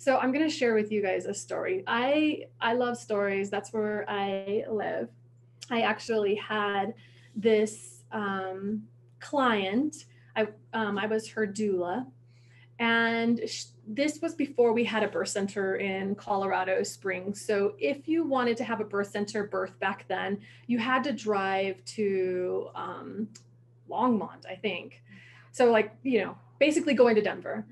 So I'm going to share with you guys a story. I love stories. That's where I live. I actually had this client. I was her doula, and this was before we had a birth center in Colorado Springs. So if you wanted to have a birth center birth back then, you had to drive to Longmont, I think. So like, basically going to Denver.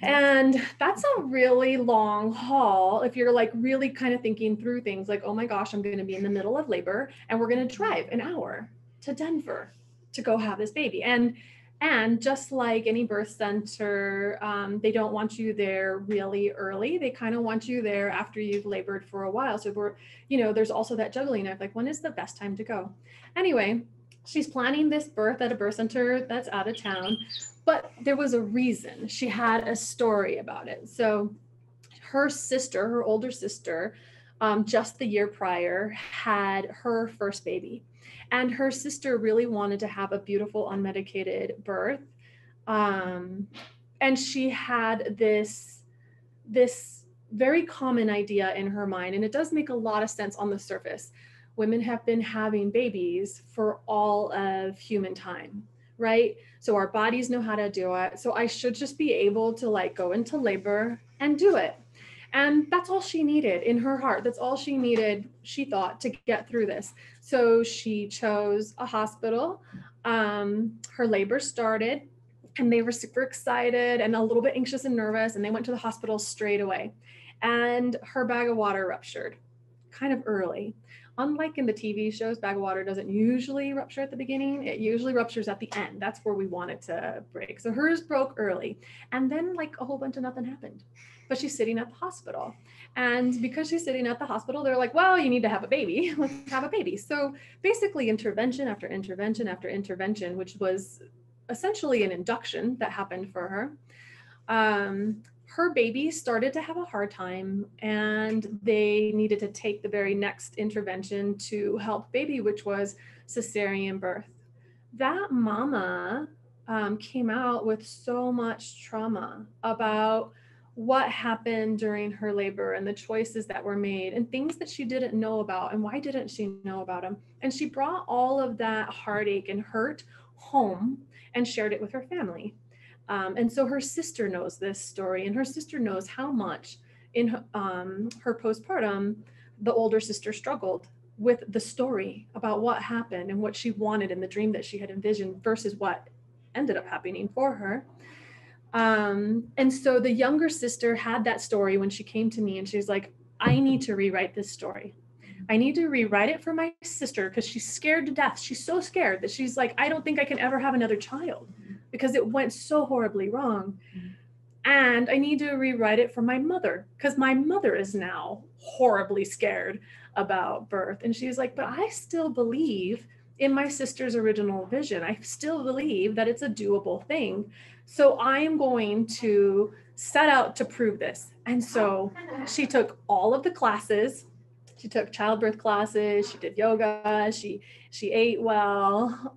And that's a really long haul if you're like really kind of thinking through things like, oh my gosh, I'm going to be in the middle of labor and we're going to drive an hour to Denver to go have this baby. And just like any birth center, they don't want you there really early. They kind of want you there after you've labored for a while. So there's also that juggling of like, when is the best time to go? Anyway, she's planning this birth at a birth center that's out of town. But there was a reason. She had a story about it. So her sister, her older sister, just the year prior, had her first baby. And her sister really wanted to have a beautiful unmedicated birth. And she had this very common idea in her mind. And it does make a lot of sense on the surface. Women have been having babies for all of human time, right? So our bodies know how to do it. So I should just be able to like go into labor and do it. And that's all she needed in her heart. That's all she needed, she thought, to get through this. So she chose a hospital. Her labor started and they were super excited and a little bit anxious and nervous. And they went to the hospital straight away. And her bag of water ruptured kind of early. Unlike in the TV shows, bag of water doesn't usually rupture at the beginning. It usually ruptures at the end. That's where we want it to break. So hers broke early. And then like a whole bunch of nothing happened. But she's sitting at the hospital. And because she's sitting at the hospital, they're like, well, you need to have a baby. Let's have a baby. So basically intervention after intervention after intervention, which was essentially an induction that happened for her. Her baby started to have a hard time and they needed to take the very next intervention to help baby, which was cesarean birth. That mama came out with so much trauma about what happened during her labor and the choices that were made and things that she didn't know about. And why didn't she know about them? And she brought all of that heartache and hurt home and shared it with her family. And so her sister knows this story, and her sister knows how much in her postpartum, the older sister struggled with the story about what happened and what she wanted and the dream that she had envisioned versus what ended up happening for her. And so the younger sister had that story when she came to me and she was like, I need to rewrite this story. I need to rewrite it for my sister because she's scared to death. She's so scared that she's like, I don't think I can ever have another child because it went so horribly wrong. And I need to rewrite it for my mother because my mother is now horribly scared about birth. And she's like, but I still believe in my sister's original vision. I still believe that it's a doable thing. So I am going to set out to prove this. And so she took all of the classes. She took childbirth classes. She did yoga. She ate well.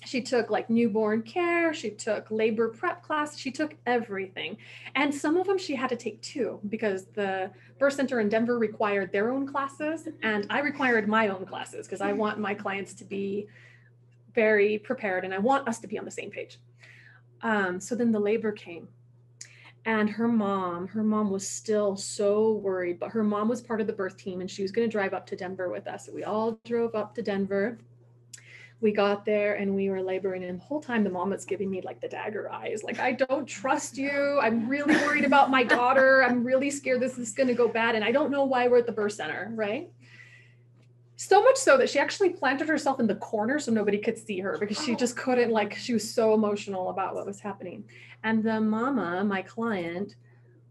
She took like newborn care. She took labor prep class. She took everything. And some of them she had to take too, because the birth center in Denver required their own classes. And I required my own classes because I want my clients to be very prepared and I want us to be on the same page. So then the labor came. And her mom was still so worried, but her mom was part of the birth team and she was going to drive up to Denver with us. So we all drove up to Denver. We got there and we were laboring, and the whole time the mom was giving me like the dagger eyes, like, I don't trust you. I'm really worried about my daughter. I'm really scared this is going to go bad. And I don't know why we're at the birth center, right? So much so that she actually planted herself in the corner so nobody could see her because she just couldn't, like, she was so emotional about what was happening. And the mama, my client,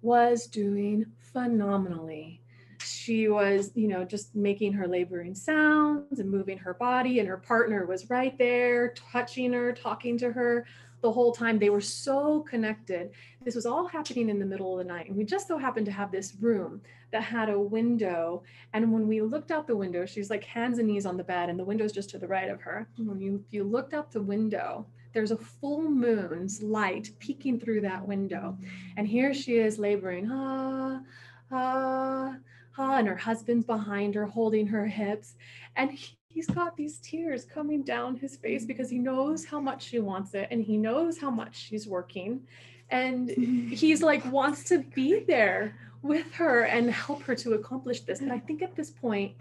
was doing phenomenally. She was, just making her laboring sounds and moving her body, and her partner was right there, touching her, talking to her the whole time. They were so connected. This was all happening in the middle of the night. And we just so happened to have this room that had a window. And when we looked out the window, she's like hands and knees on the bed, and the window's just to the right of her. And when you looked out the window, there's a full moon's light peeking through that window. And here she is laboring, and her husband's behind her holding her hips. And he's got these tears coming down his face because he knows how much she wants it and he knows how much she's working. And he's like, wants to be there with her and help her to accomplish this. But I think at this point,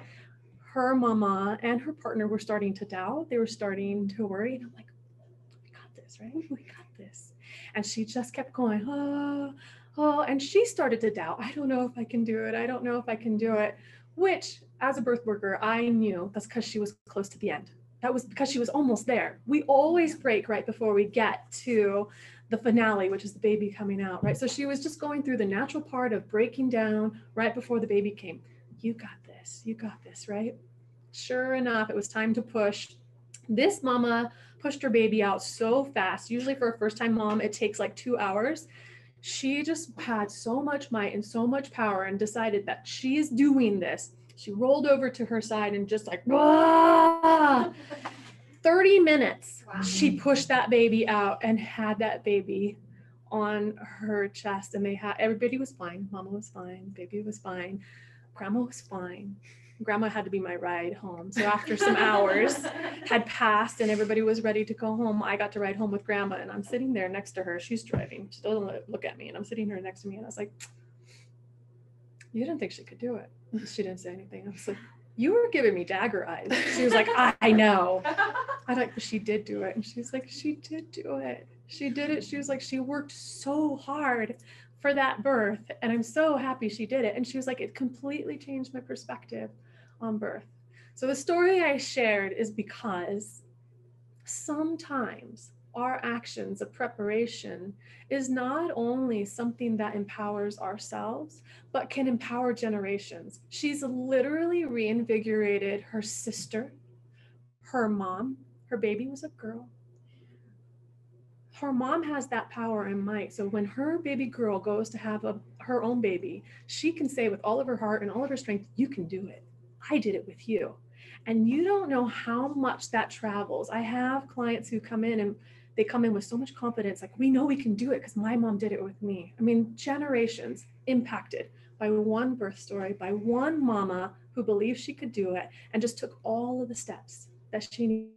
her mama and her partner were starting to doubt. They were starting to worry. And I'm like, we got this, right? We got this. And she just kept going, and she started to doubt. I don't know if I can do it. I don't know if I can do it. Which, as a birth worker, I knew that's because she was close to the end. That was because she was almost there. We always break right before we get to the finale, which is the baby coming out, right? So she was just going through the natural part of breaking down right before the baby came. You got this, right? Sure enough, it was time to push. This mama pushed her baby out so fast. Usually for a first-time mom, it takes like 2 hours. She just had so much might and so much power and decided that she's doing this. She rolled over to her side and just like, 30 minutes, wow. She pushed that baby out and had that baby on her chest. And everybody was fine. Mama was fine. Baby was fine. Grandma was fine. Grandma had to be my ride home. So after some hours had passed and everybody was ready to go home, I got to ride home with Grandma, and I'm sitting there next to her. She's driving. She doesn't look at me, and I'm sitting here next to me, and I was like, you didn't think she could do it. She didn't say anything. I was like, you were giving me dagger eyes. She was like, I know. I like, she did do it. And she's like, she did do it. She did it. She was like, she worked so hard for that birth, and I'm so happy she did it. And she was like, it completely changed my perspective on birth. So the story I shared is because sometimes our actions of preparation is not only something that empowers ourselves, but can empower generations. She's literally reinvigorated her sister, her mom. Her baby was a girl. Her mom has that power and might. So when her baby girl goes to have her own baby, she can say with all of her heart and all of her strength, you can do it. I did it with you. And you don't know how much that travels. I have clients who come in and they come in with so much confidence, like, we know we can do it because my mom did it with me. I mean, generations impacted by one birth story, by one mama who believed she could do it and just took all of the steps that she needed